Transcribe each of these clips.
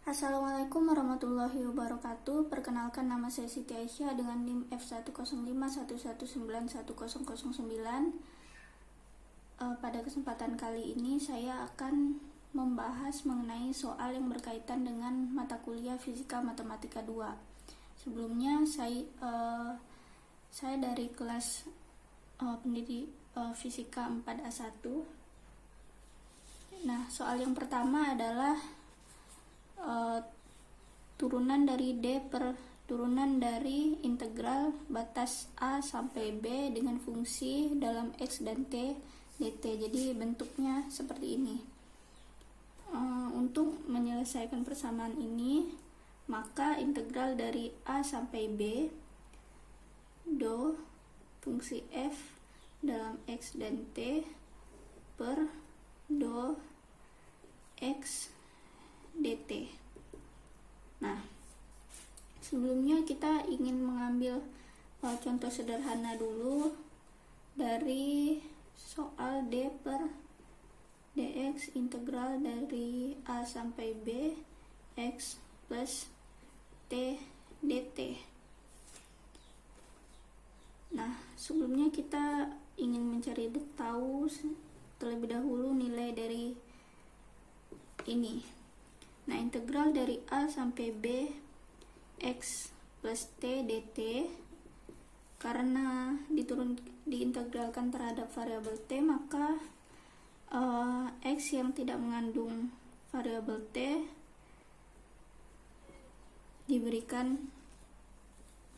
Assalamualaikum warahmatullahi wabarakatuh. Perkenalkan, nama saya Siti Aisyah dengan NIM F10511111009. Pada kesempatan kali ini saya akan membahas mengenai soal yang berkaitan dengan mata kuliah Fisika Matematika 2. Sebelumnya saya dari kelas pendidik Fisika 4A1. Nah, soal yang pertama adalah turunan dari integral batas A sampai B dengan fungsi dalam X dan T dt. Jadi bentuknya seperti ini. Untuk menyelesaikan persamaan ini, maka integral dari A sampai B do fungsi f dalam X dan T per do X dt. Nah, sebelumnya kita ingin mengambil contoh sederhana dulu dari soal D per dx integral dari A sampai B X plus T dt. Nah, sebelumnya kita ingin mencari tahu terlebih dahulu nilai dari ini. Nah, integral dari A sampai B X plus T dt, karena diintegralkan terhadap variabel T, maka X yang tidak mengandung variabel T diberikan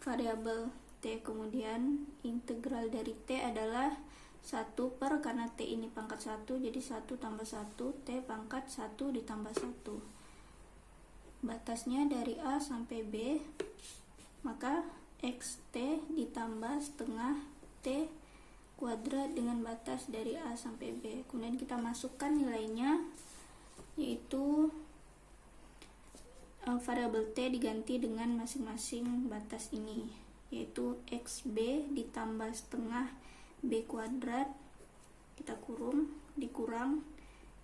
variabel T. Kemudian integral dari T adalah 1 per, karena T ini pangkat 1, jadi 1 tambah 1, T pangkat 1 ditambah 1. Batasnya dari A sampai B, maka xt ditambah setengah T kuadrat dengan batas dari A sampai B. Kemudian kita masukkan nilainya, yaitu variabel T diganti dengan masing-masing batas ini, yaitu xb ditambah setengah B kuadrat, kita dikurang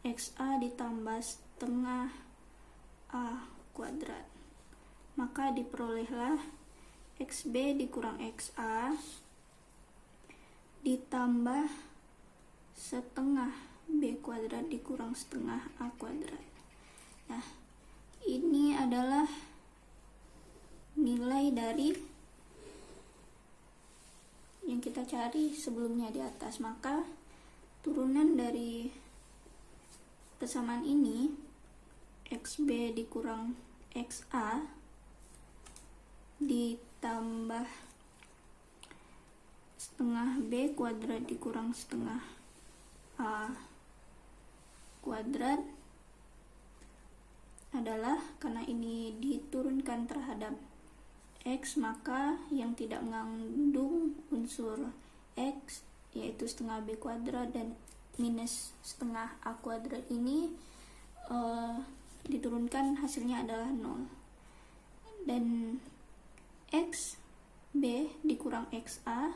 xa ditambah setengah A kuadrat. Maka diperolehlah xb dikurang xa ditambah setengah B kuadrat dikurang setengah A kuadrat. Nah, ini adalah nilai dari yang kita cari sebelumnya di atas. Maka turunan dari persamaan ini, xb dikurang xa ditambah setengah B kuadrat dikurang setengah A kuadrat adalah, karena ini diturunkan terhadap X, maka yang tidak mengandung unsur X, yaitu setengah B kuadrat dan minus setengah A kuadrat ini diturunkan, hasilnya adalah 0. Dan x b dikurang xa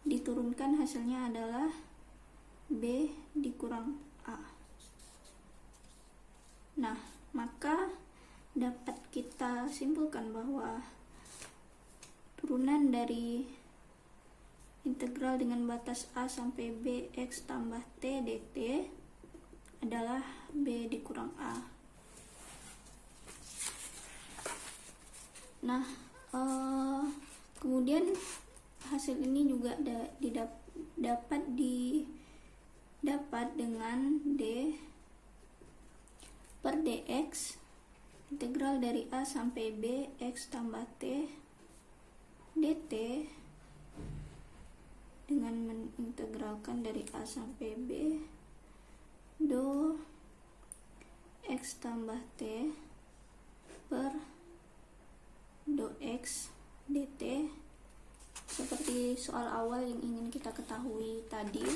diturunkan, hasilnya adalah b dikurang a. Nah, maka dapat kita simpulkan bahwa turunan dari integral dengan batas a sampai b x tambah t dt adalah b dikurang a. Nah, kemudian hasil ini juga dapat dengan D per dx integral dari A sampai B X tambah T dt dengan mengintegralkan dari A sampai B do X tambah T per do X dt, seperti soal awal yang ingin kita ketahui tadi.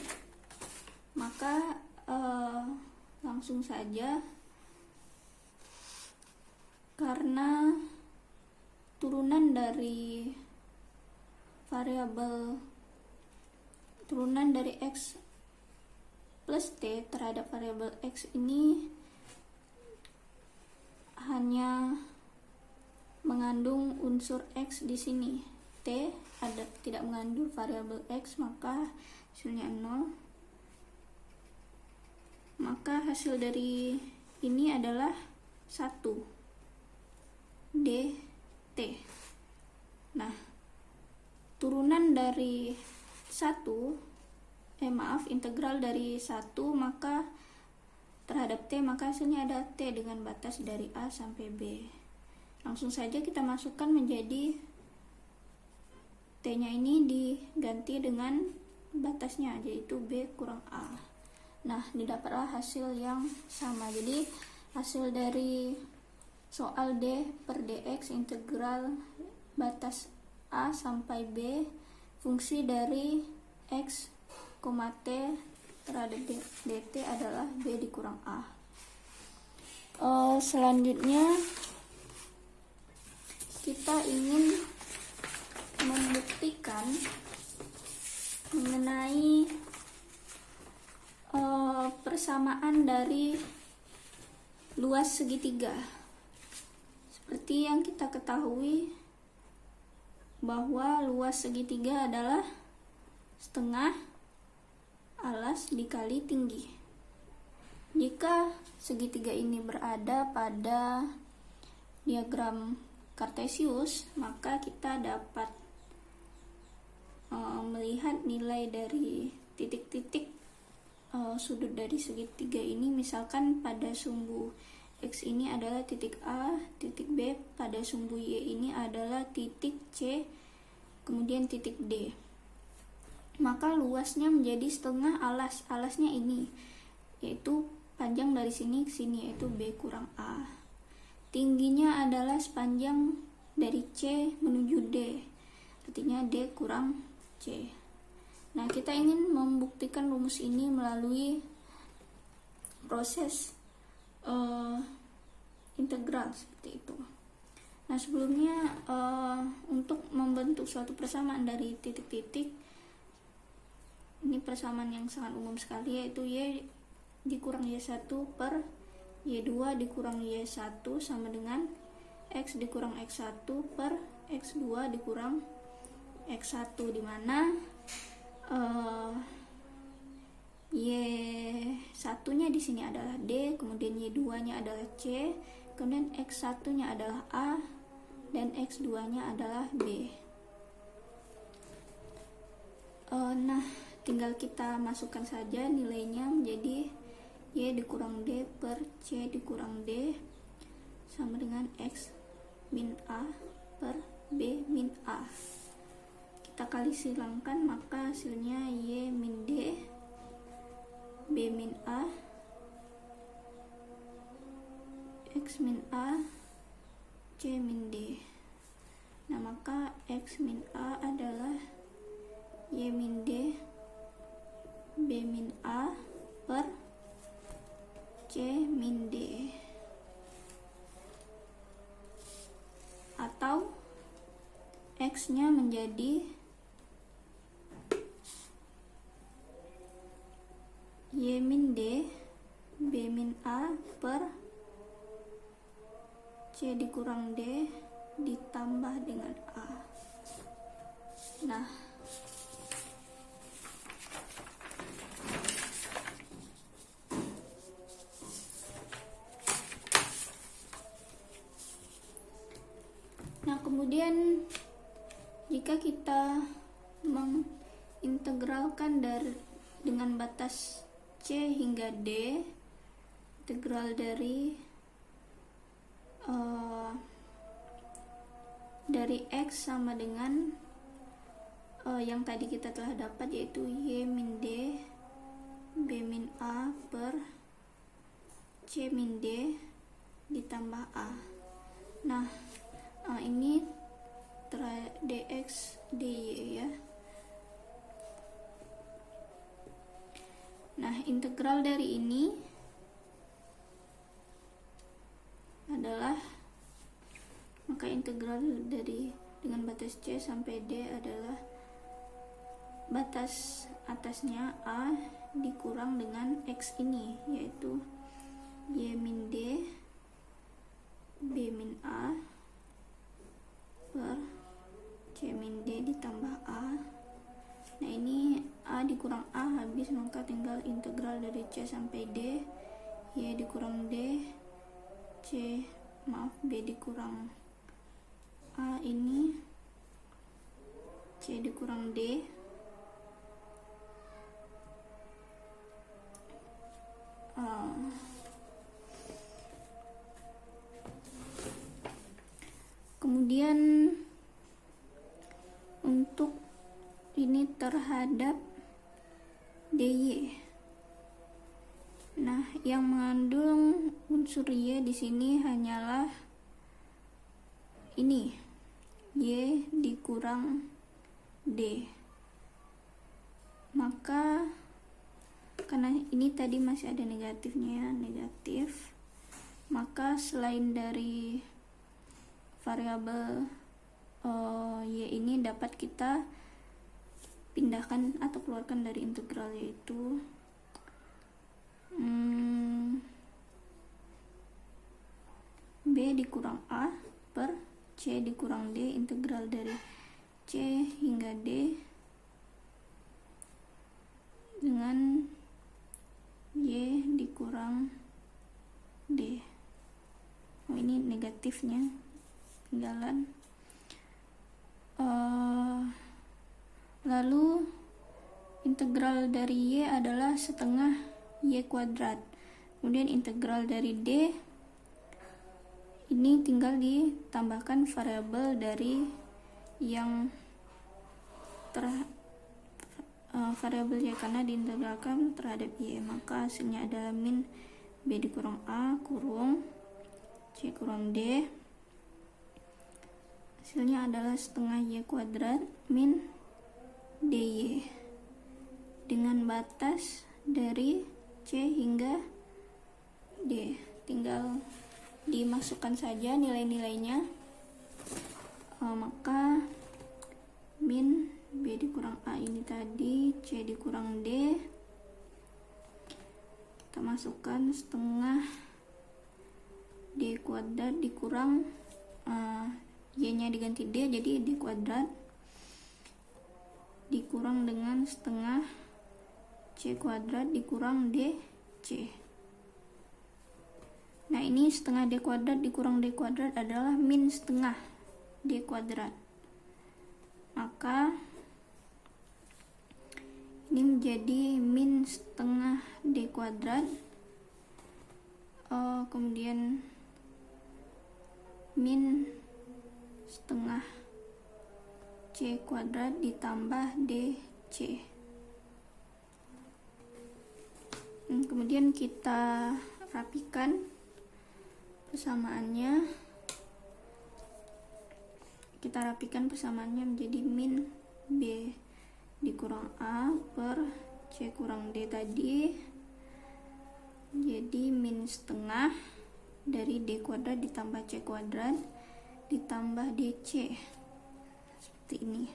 Maka langsung saja, karena turunan dari X plus T terhadap variabel X ini hanya mengandung unsur X di sini. T tidak mengandung variabel X, maka hasilnya 0. Maka hasil dari ini adalah 1 dt. Nah, turunan dari integral dari 1 maka terhadap T, maka hasilnya ada T dengan batas dari A sampai B. Langsung saja kita masukkan menjadi T-nya ini diganti dengan batasnya, yaitu B kurang A. Nah, didapatlah hasil yang sama. Jadi, hasil dari soal D per dx integral batas A sampai B fungsi dari X, T terhadap dt adalah B dikurang A. Selanjutnya kita ingin membuktikan mengenai persamaan dari luas segitiga. Seperti yang kita ketahui bahwa luas segitiga adalah setengah alas dikali tinggi. Jika segitiga ini berada pada diagram Kartesius, maka kita dapat melihat nilai dari titik-titik sudut dari segitiga ini. Misalkan pada sumbu X ini adalah titik A, titik B, pada sumbu Y ini adalah titik C, kemudian titik D. Maka luasnya menjadi setengah alasnya ini, yaitu panjang dari sini ke sini, yaitu B kurang A. Tingginya adalah sepanjang dari C menuju D, artinya D kurang C. Nah, kita ingin membuktikan rumus ini melalui proses integral seperti itu. Nah, sebelumnya untuk membentuk suatu persamaan dari titik-titik, ini persamaan yang sangat umum sekali, yaitu Y dikurang Y1 per Y2 dikurang Y1 sama dengan X dikurang X1 per X2 dikurang X1, di mana Y1-nya di sini adalah D, kemudian Y2-nya adalah C, kemudian X1-nya adalah A, dan X2-nya adalah B. Nah, tinggal kita masukkan saja nilainya menjadi Y dikurang D per C dikurang D sama dengan X min A per B min A. Kita kali silangkan, maka hasilnya Y min D, B min A, X min A, C min D. Nah, maka X min A adalah Y min D, B min A per C min D, atau X-nya menjadi Y min D, B min A per C dikurang D ditambah dengan A. Nah, kemudian jika kita mengintegralkan dengan batas C hingga D, integral dari X sama dengan yang tadi kita telah dapat, yaitu Y min D, B min A per C min D ditambah A. Nah, ini dx dy ya. Nah, integral dari ini adalah, maka integral dengan batas C sampai D adalah batas atasnya A dikurang dengan X ini, yaitu Y min D, B min A dikurang A habis, maka tinggal integral dari C sampai D. Y dikurang D, B dikurang A ini, C dikurang D. Kemudian untuk ini terhadap DY. Nah, yang mengandung unsur Y di sini hanyalah ini, Y dikurang D. Maka karena ini tadi masih ada negatifnya, negatif, maka selain dari variabel Y ini dapat kita pindahkan atau keluarkan dari integral, yaitu B dikurang A per C dikurang D, integral dari C hingga D dengan Y dikurang D. Ini negatifnya tinggalan. Lalu integral dari Y adalah setengah Y kuadrat. Kemudian integral dari D ini tinggal ditambahkan variabel dari yang variabel Y karena diintegralkan terhadap Y, maka hasilnya adalah min B dikurang A kurung C kurang D. Hasilnya adalah setengah Y kuadrat min DY dengan batas dari C hingga D. Tinggal dimasukkan saja nilai-nilainya. Maka min B dikurang A ini tadi, C dikurang D, kita masukkan setengah D kuadrat dikurang Y nya diganti D jadi D kuadrat dikurang dengan setengah C kuadrat dikurang DC. Nah, ini setengah D kuadrat dikurang D kuadrat adalah min setengah D kuadrat. Maka ini menjadi min setengah D kuadrat, kemudian min setengah C kuadrat ditambah DC. Kemudian kita rapikan persamaannya. Menjadi min B dikurang A per C kurang D tadi, jadi min setengah dari D kuadrat ditambah C kuadrat ditambah DC, seperti ini.